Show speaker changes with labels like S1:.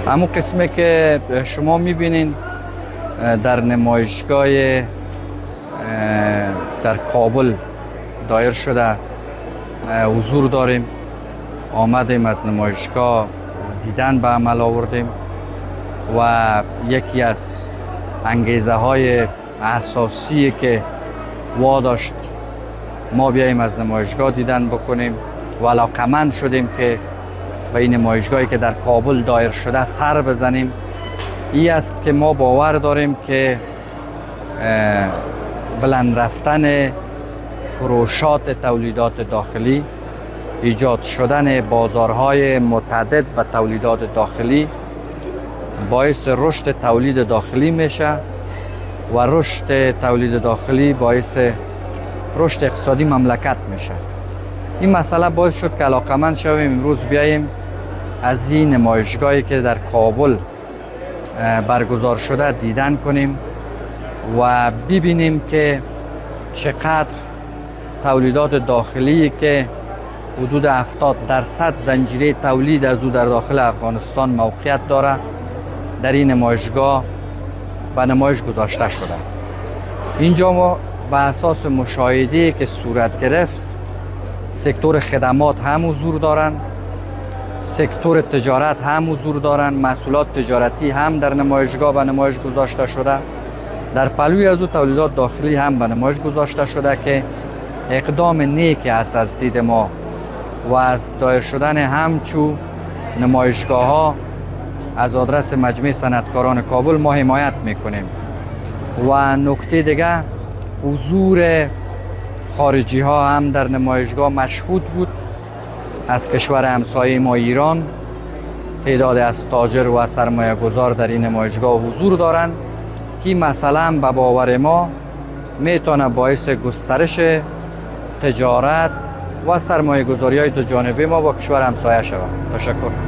S1: همون قسمی که شما میبینین در نمایشگاه در کابل دایر شده حضور داریم. آمدیم از نمایشگاه دیدن به عمل آوردیم و یکی از انگیزه های اساسی که واداشت ما بیاییم از نمایشگاه دیدن بکنیم و علاقمند شدیم که به این نمایشگاهی که در کابل دایر شده سر بزنیم. این است که ما باور داریم که بلند رفتن فروشات تولیدات داخلی، ایجاد شدن بازارهای متعدد به تولیدات داخلی باعث رشد تولید داخلی میشه و رشد تولید داخلی باعث رشد اقتصادی مملکت میشه. این مسئله باعث شد که علاقمند شویم امروز بیاییم از این نمایشگاهی که در کابل برگزار شده دیدن کنیم و ببینیم که چقدر تولیدات داخلی که حدود 70% زنجیره تولید از او در داخل افغانستان موقعیت داره در این نمایشگاه به نمایش گذاشته شده. اینجا ما به اساس مشاهده که صورت گرفت سکتور خدمات هم حضور دارن، سکتور تجارت هم حضور دارن، محصولات تجارتی هم در نمایشگاه به نمایش گذاشته شده. در پلوی از او تولیدات داخلی هم به نمایش گذاشته شده که اقدام نیکی است از دید ما و از دایر شدن همچو نمایشگاه ها از آدرس مجمع صنعتکاران کابل ما حمایت میکنیم. و نکته دیگه حضور خارجی ها هم در نمایشگاه مشهود بود. از کشور همسایه ما ایران تعداد از تاجر و سرمایه گذار در این نمایشگاه حضور دارند که مثلا به باور ما میتونه باعث گسترش تجارت و سرمایه گذاری های دو جانبه ما با کشور همسایه شود. تشکر.